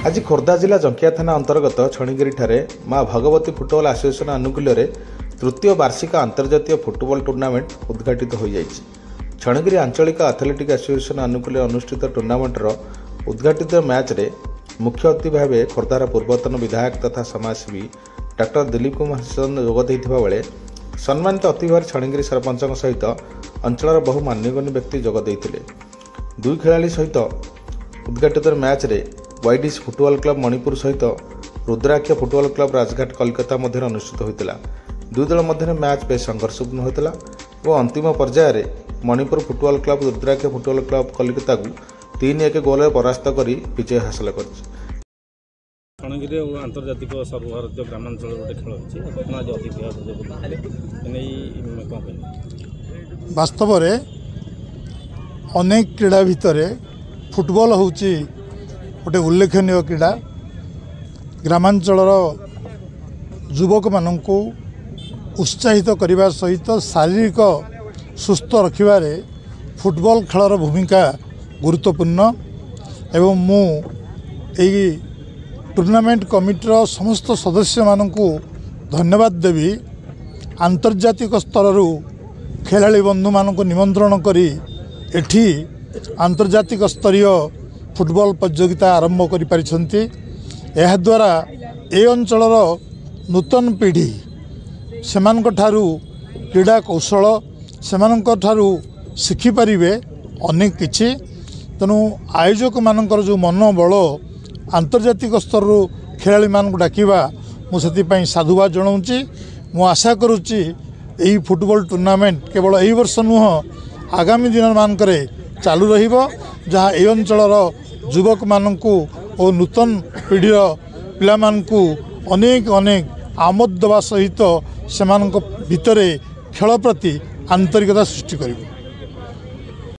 आज खोर्धा जिला जंकिया थाना अंतर्गत छणिगिरी ठारे माँ भगवती फुटबॉल एसोसिएशन आनुकूल्य तृतीय वार्षिक अंतर्जातीय फुटबॉल टूर्नामेंट उद्घाटित हो जाएगी। छणिगिरी आंचलिक एथलेटिक एसोसिएशन आनुकूल्य अनुष्ठित टूर्नामेंटर उद्घाटित मैच रे मुख्य अतिथि भाव खोर्धार पूर्वतन विधायक तथा समाजसेवी डॉक्टर दिलीप कुमार चंद जोगदेइथिबा बेले सम्मानित अतिथि भाव छणिगिरी सरपंच सहित अंचल बहु मान्यगण्य व्यक्ति जोगदेइथिले। दुई खेलाड़ी सहित उद्घाटित मैच रे वाईडीसी फुटबॉल क्लब मणिपुर सहित रुद्राक्ष फुटबॉल क्लब राजघाट कलकत्ता मध्य अनुष्ठित होता। दुई दल मध्य मैच बेस संघर्षपूर्ण होता और अंतिम पर्यायर मणिपुर फुटबॉल क्लब रुद्राक्ष फुटबॉल क्लब कलकत्ता को 3-1 गोल परास्त कर विजय हासिल कर। छणगिरी आंतर्जातिक सर्वभारतीय ग्रामांचल गोटे खेल अच्छी वास्तव में अनेक क्रीड़ा भितर फुटबॉल होची गोटे उल्लेखनीय क्रीड़ा। ग्रामांचल युवक मानू उत्साहित करने सहित शारीरिक सुस्थ रखिबारे फुटबॉल खेलर भूमिका गुरुत्वपूर्ण एवं मु एई टूर्नामेंट कमिटीर समस्त सदस्य मानू धन्यवाद देवी। आंतर्जातिक स्तर खेलाड़ी बंधु मानू निमंत्रण करी एठी आंतर्जातिक स्तरीय फुटबॉल प्रतियोगिता आरंभ करि पारिछंती। एहा द्वारा ए अंचलर नूतन पीढ़ी सेमानक ठारू क्रीड़ा कौशल सेमानक ठारू शिखि पारिबे अनेक किछि। तेणु आयोजक मानकर जो मनोबल आंतर्जातिक स्तर खेलाड़ी मानक डाकिबा मुझे साधुवाद जनाऊँची। मु आशा करुच्ची यही फुटबॉल टूर्नामेंट केवल यही वर्ष नुह आगामी दिन मानकरे चालू रहिबो, जहाँ ए अंचलर युवक मानकू और नूतन पीढ़ीर पिला मानकू अनेक अनेक आमोद देवा सहित सेमानक भितरे खेल प्रति आंतरिकता सृष्टि करिबो।